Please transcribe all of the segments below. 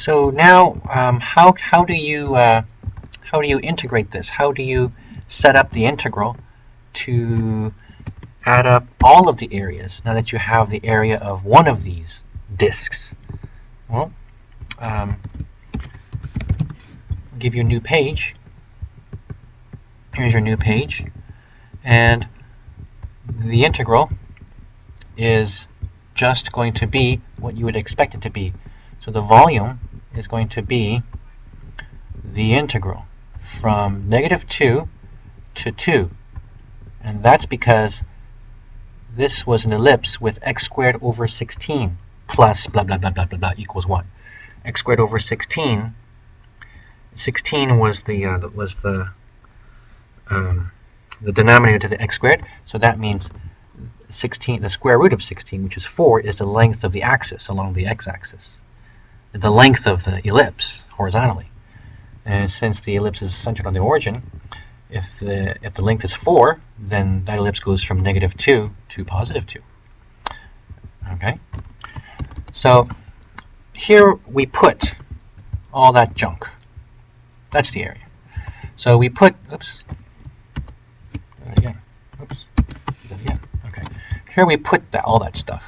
So now, how do you integrate this? How do you set up the integral to add up all of the areas now that you have the area of one of these disks? Well, I'll give you a new page. Here's your new page, and the integral is just going to be what you would expect it to be. So the volume is going to be the integral from -2 to 2. And that's because this was an ellipse with x squared over 16 plus blah, blah, blah, blah, blah, blah equals 1. X squared over 16. 16 was the denominator to the x squared. So that means 16, the square root of 16, which is 4, is the length of the axis along the x-axis. The length of the ellipse horizontally. And since the ellipse is centered on the origin, if the length is 4, then that ellipse goes from -2 to +2. Okay? So here we put all that junk. That's the area. So we put, oops, again, oops, again. Okay. Here we put all that stuff.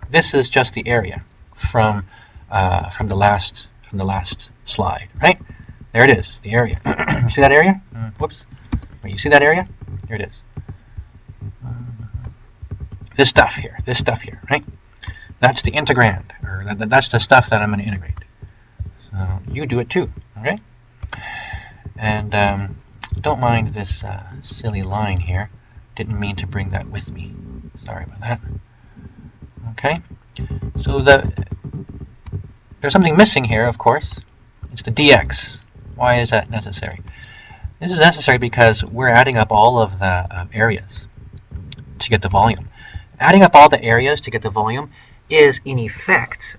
This is just the area from the last slide, right? There it is, the area. You see that area? Whoops. Wait, you see that area? Here it is. This stuff here, right? That's the integrand, or that's the stuff that I'm going to integrate. So you do it too, okay? And don't mind this silly line here. Didn't mean to bring that with me. Sorry about that. Okay. So there's something missing here, of course. It's the dx. Why is that necessary? This is necessary because we're adding up all of the areas to get the volume. Adding up all the areas to get the volume is, in effect,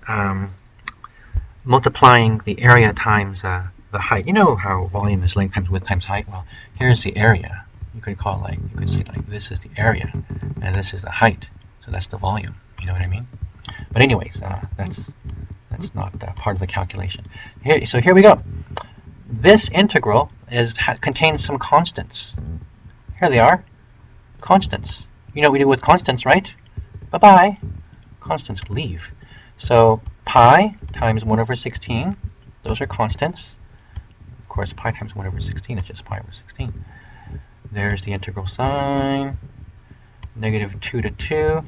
multiplying the area times the height. You know how volume is length times width times height? Well, here's the area. You could say this is the area, and this is the height. So that's the volume. You know what I mean? But anyways, that's not part of the calculation. So here we go. This integral contains some constants. Here they are, constants. You know what we do with constants, right? Bye-bye. Constants leave. So pi times 1/16. Those are constants. Of course, pi times 1/16 is just pi over 16. There's the integral sign. -2 to 2.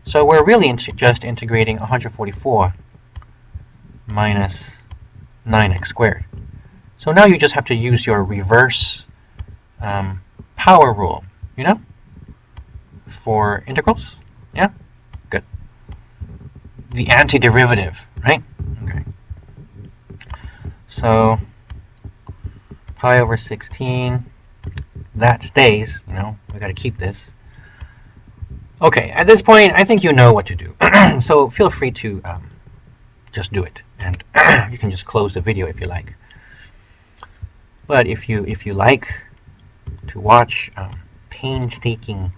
So we're really just integrating 144 minus 9x squared. So now you just have to use your reverse power rule, you know, for integrals. Yeah? Good. The antiderivative, right? Okay. So pi over 16, that stays, you know, we got to keep this. Okay, at this point, I think you know what to do. So feel free to just do it, and you can just close the video if you like. But if you like to watch painstaking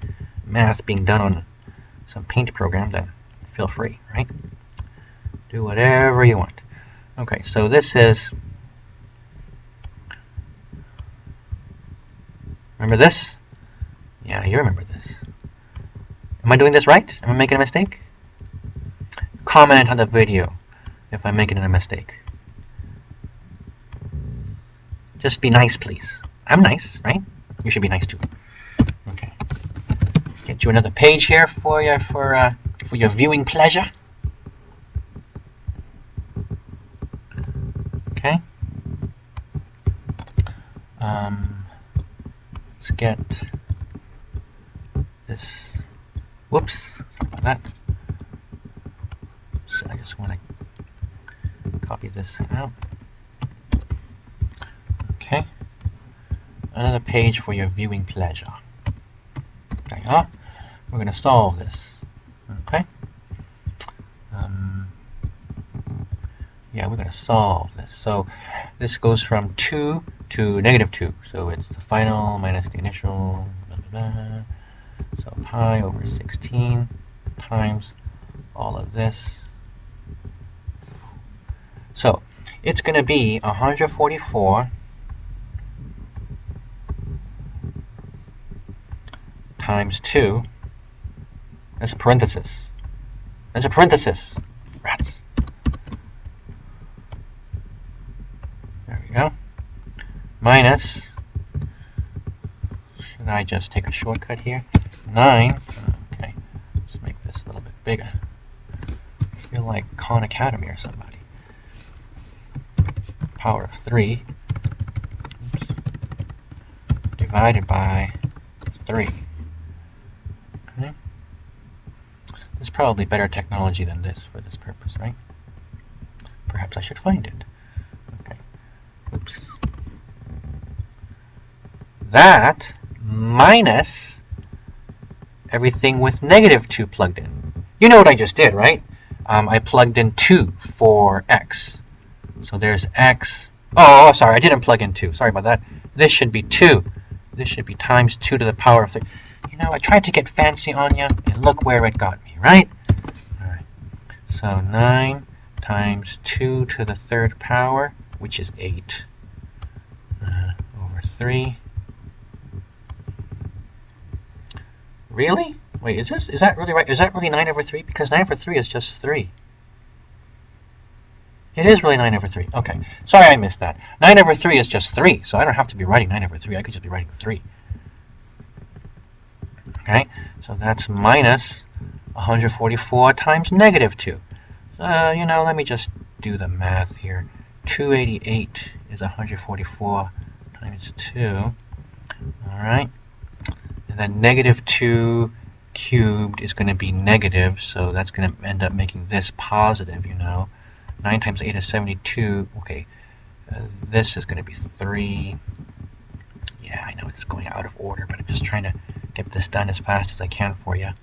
math being done on some paint program, then feel free, right? Do whatever you want. Okay, so this is, remember this? Yeah, you remember this. Am I doing this right? Am I making a mistake? Comment on the video if I'm making a mistake. Just be nice, please. I'm nice, right? You should be nice too. Okay. Get you another page here for your viewing pleasure. Okay. Let's get this. Whoops, sorry about that. So I just want to copy this out. Okay. Another page for your viewing pleasure. There you are. We're going to solve this. Okay. Yeah, we're going to solve this. So this goes from 2 to -2. So it's the final minus the initial. Blah, blah, blah. So pi over 16 times all of this. So it's going to be 144 times 2. That's a parenthesis. That's a parenthesis. Rats. There we go. Minus, should I just take a shortcut here? 9. Okay, let's make this a little bit bigger. I feel like Khan Academy or somebody. Power of 3. Oops. Divided by 3. Okay. There's probably better technology than this for this purpose, right? Perhaps I should find it. Okay. Oops. That minus everything with -2 plugged in. You know what I just did, right? I plugged in 2 for x. So there's x. Oh, sorry, I didn't plug in 2. Sorry about that. This should be 2. This should be times 2 to the power of 3. You know, I tried to get fancy on you, and look where it got me, right? All right. So 9 times 2 to the 3rd power, which is 8, over 3. Really? Wait, is that really right? Is that really 9 over 3? Because 9 over 3 is just 3. It is really 9 over 3. Okay. Sorry I missed that. 9 over 3 is just 3, so I don't have to be writing 9 over 3. I could just be writing 3. Okay? So that's minus 144 times -2. You know, let me just do the math here. 288 is 144 times 2. All right? And then -2 cubed is going to be negative, so that's going to end up making this positive, you know. 9 times 8 is 72. Okay, this is going to be 3. Yeah, I know it's going out of order, but I'm just trying to get this done as fast as I can for you.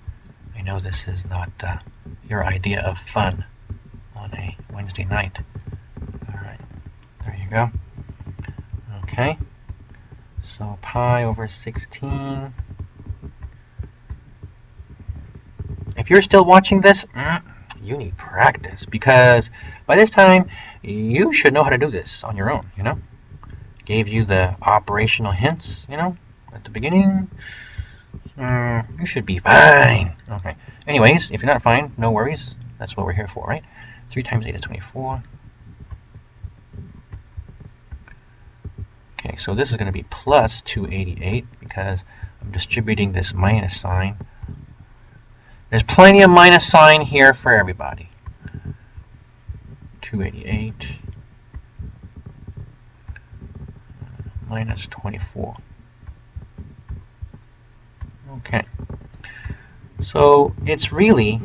I know this is not your idea of fun on a Wednesday night. All right, there you go. Okay, so pi over 16. If you're still watching this, you need practice, because by this time you should know how to do this on your own, you know. Gave you the operational hints, you know, at the beginning. You should be fine. Okay. Anyways, if you're not fine, no worries. That's what we're here for, right? 3 times 8 is 24. Okay, so this is going to be plus 288 because I'm distributing this minus sign. There's plenty of minus sign here for everybody. 288 minus 24. Okay. So it's really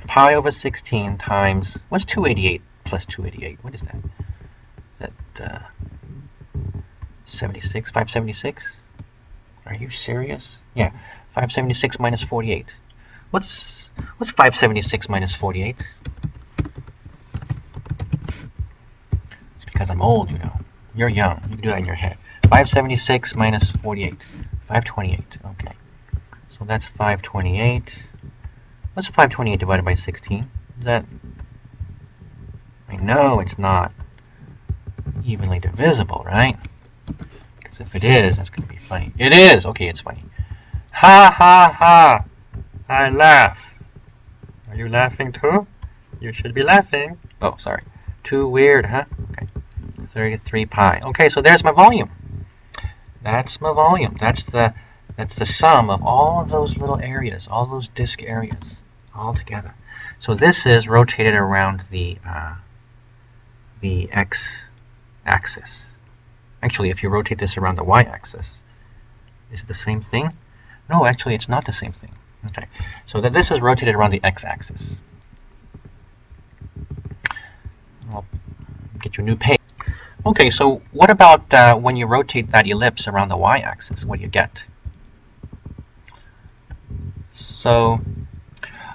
pi over 16 times, what's 288 plus 288? What is that? Is that 76? 576? Are you serious? Yeah. 576 minus 48. What's 576 minus 48? It's because I'm old, you know. You're young. You can do that in your head. 576 minus 48. 528. Okay. So that's 528. What's 528 divided by 16? Is that... I know it's not evenly divisible, right? Because if it is, that's going to be funny. It is! Okay, it's funny. Ha ha ha! I laugh. Are you laughing too? You should be laughing. Oh, sorry. Too weird, huh? Okay. 33 pi. Okay, so there's my volume. That's my volume. That's the sum of all of those little areas, all those disk areas, all together. So this is rotated around the x-axis. Actually, if you rotate this around the y-axis, is it the same thing? No, actually, it's not the same thing. Okay, so that this is rotated around the x-axis. I'll get you a new page. Okay, so what about when you rotate that ellipse around the y-axis? What do you get? So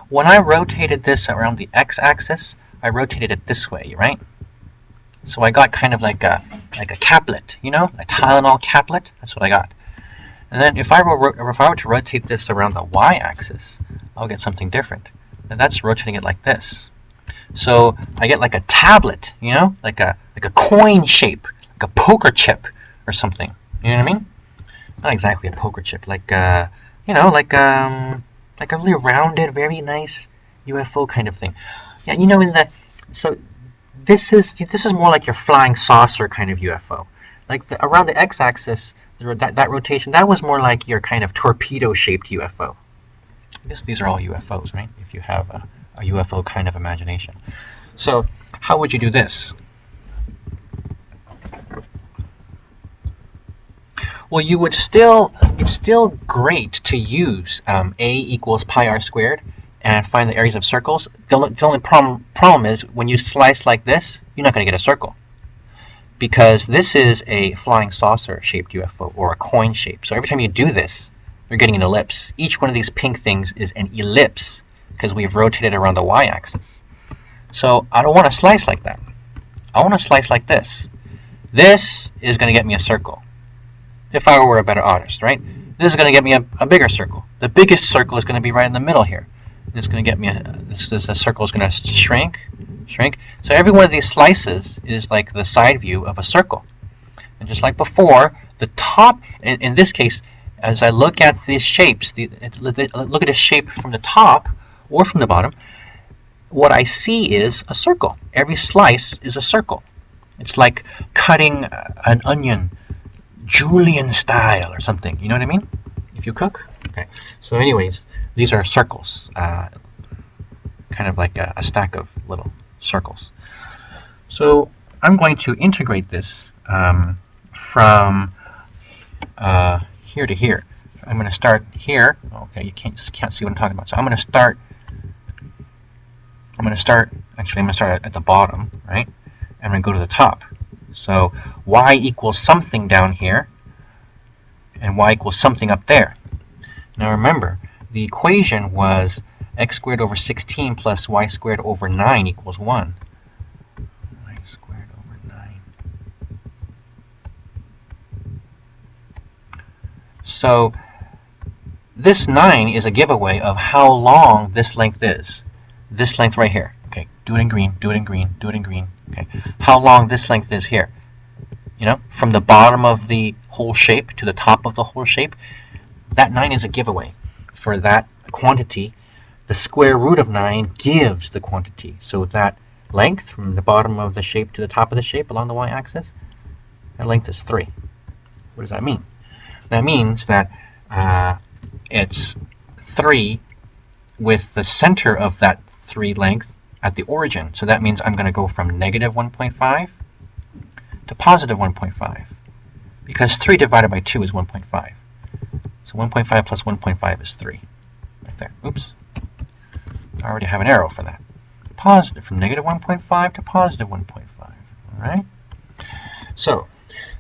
when I rotated this around the x-axis, I rotated it this way, right? So I got kind of like a caplet, you know, a Tylenol caplet. That's what I got. And then if I were to rotate this around the y-axis, I'll get something different. And that's rotating it like this. So I get like a tablet, you know, like a coin shape, like a poker chip or something. You know what I mean? Not exactly a poker chip, like you know, like a really rounded, very nice UFO kind of thing. Yeah, you know, so this is more like your flying saucer kind of UFO. Like around the x-axis, that rotation, that was more like your kind of torpedo-shaped UFO. I guess these are all UFOs, right? If you have a UFO kind of imagination. So how would you do this? Well, it's still great to use A equals pi r squared and find the areas of circles. The only problem is when you slice like this, you're not going to get a circle, because this is a flying saucer shaped UFO, or a coin shape. So every time you do this, you're getting an ellipse. Each one of these pink things is an ellipse because we've rotated around the y-axis. So I don't want to slice like that. I want to slice like this. This is going to get me a circle. If I were a better artist, right? This is going to get me a bigger circle. The biggest circle is going to be right in the middle here. It's going to get me this circle is going to shrink. So every one of these slices is like the side view of a circle. And just like before, the top, in this case, as I look at these shapes, look at a shape from the top or from the bottom, what I see is a circle. Every slice is a circle. It's like cutting an onion Julian style or something. You know what I mean? If you cook? Okay. So anyways, these are circles. Kind of like a stack of little circles. So I'm going to integrate this from here to here. I'm going to start here. Okay, you can't see what I'm talking about. So I'm going to start at the bottom, right? I'm going to go to the top. So y equals something down here, and y equals something up there. Now remember, the equation was x squared over 16 plus y squared over 9 equals 1. Y squared over 9. So this 9 is a giveaway of how long this length is. This length right here. Okay, do it in green, do it in green, do it in green. Okay, how long this length is here. You know, from the bottom of the whole shape to the top of the whole shape, that 9 is a giveaway. For that quantity, the square root of 9 gives the quantity. So that length from the bottom of the shape to the top of the shape along the y-axis, that length is 3. What does that mean? That means that it's 3 with the center of that 3 length at the origin. So that means I'm going to go from negative 1.5 to positive 1.5, because 3 divided by 2 is 1.5. So 1.5 plus 1.5 is 3. Right there. Oops. I already have an arrow for that. Positive, from negative 1.5 to positive 1.5. All right? So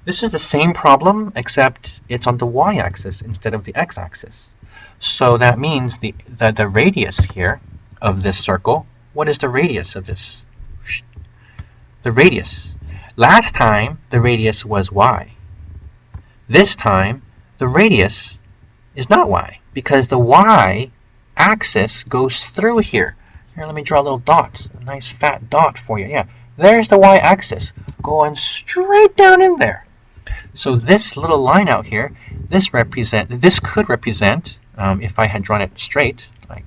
this is the same problem, except it's on the y-axis instead of the x-axis. So that means the radius here of this circle, what is the radius of this? The radius. Last time, the radius was y. This time, the radius is not y, because the y-axis goes through here. Here, let me draw a little dot, a nice fat dot for you. Yeah, there's the y-axis, going straight down in there. So this little line out here, this could represent, if I had drawn it straight, like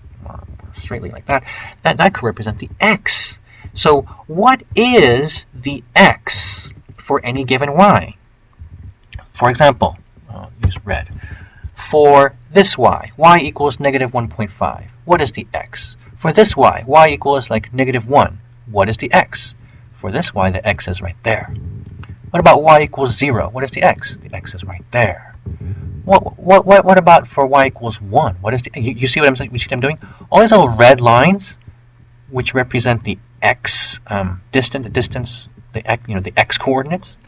straightly like that, that could represent the x. So what is the x for any given y? For example, I'll use red. For this y equals negative 1.5. What is the x? For this y equals like negative 1. What is the x? For this y, the x is right there. What about y equals 0? What is the x? The x is right there. What about for y equals 1? What is the? You see what I'm saying? You see what I'm doing? All these little red lines, which represent the x distance, the x coordinates.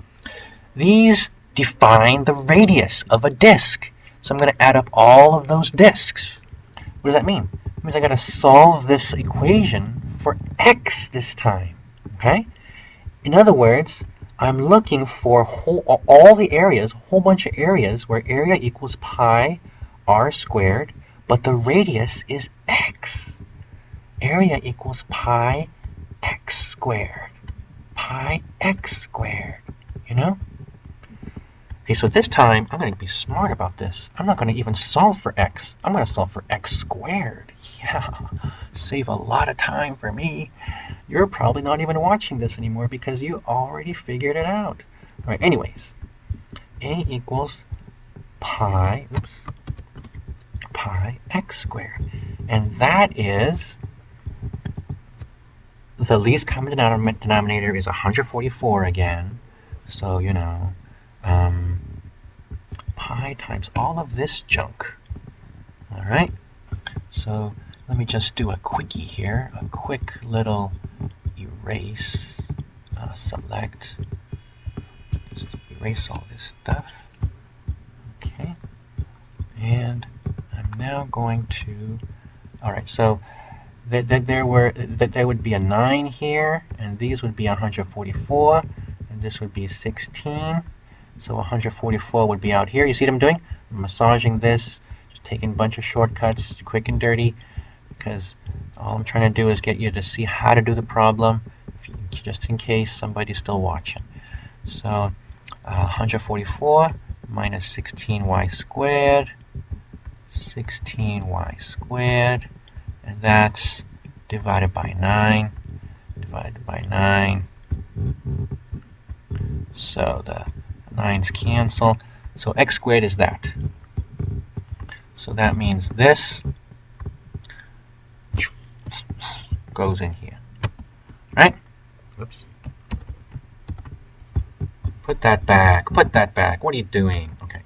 These define the radius of a disk. So I'm going to add up all of those disks. What does that mean? It means I got to solve this equation for x this time. Okay? In other words, I'm looking for all the areas, a whole bunch of areas where area equals pi r squared, but the radius is x. Area equals pi x squared. Pi x squared, you know? Okay, so this time I'm going to be smart about this. I'm not going to even solve for x. I'm going to solve for x squared. Yeah, save a lot of time for me. You're probably not even watching this anymore because you already figured it out. All right, anyways, a equals pi x squared. And that is, the least common denominator is 144 again. So, you know, pi times all of this junk. All right, so let me just do a quickie here, a quick little erase, select, just erase all this stuff. Okay, and I'm now going to, all right, so there would be a 9 here, and these would be 144, and this would be 16. So 144 would be out here. You see what I'm doing? I'm massaging this, just taking a bunch of shortcuts, quick and dirty, because all I'm trying to do is get you to see how to do the problem, just in case somebody's still watching. So 144 minus 16y squared, 16y squared, and that's divided by 9, divided by 9. So the 9's cancel. So x squared is that. So that means this goes in here. Right? Whoops. Put that back. Put that back. What are you doing? Okay.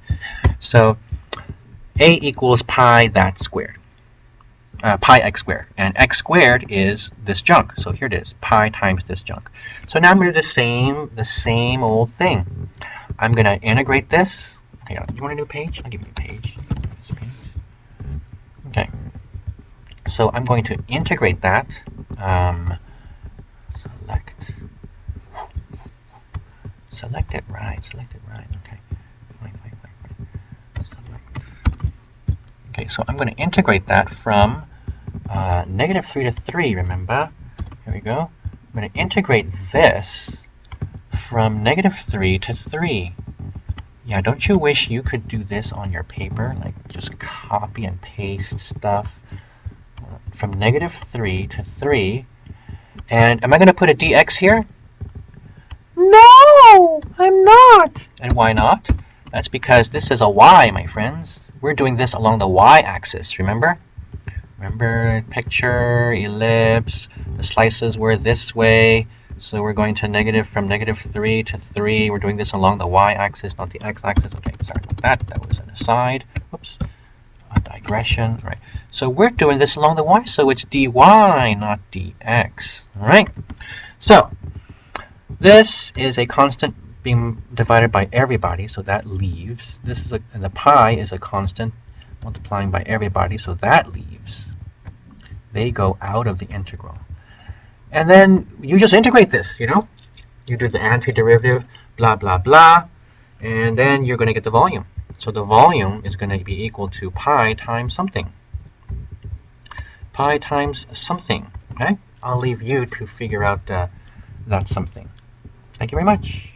So a equals pi that squared. Pi x squared. And x squared is this junk. So here it is. Pi times this junk. So now I'm going to do the same old thing. I'm going to integrate this. Okay, you want a new page? I'll give you a page. Okay. So I'm going to integrate that. Select it right. Select it right. Okay. Fine. Select. Okay, so I'm going to integrate that from -3 to 3, remember? Here we go. I'm going to integrate this from -3 to 3. Yeah, don't you wish you could do this on your paper? Like, just copy and paste stuff from -3 to 3. And am I going to put a dx here? No, I'm not. And why not? That's because this is a y, my friends. We're doing this along the y-axis, remember? Remember, picture, ellipse, the slices were this way. So we're going to from -3 to 3. We're doing this along the y-axis, not the x-axis. Okay, sorry about that. That was an aside. Whoops. A digression. All right. So we're doing this along the y, so it's dy, not dx. All right. So this is a constant being divided by everybody, so that leaves. And the pi is a constant multiplying by everybody, so that leaves. They go out of the integral. And then you just integrate this, you know? You do the antiderivative, blah, blah, blah, and then you're going to get the volume. So the volume is going to be equal to pi times something. Pi times something, okay? I'll leave you to figure out that something. Thank you very much.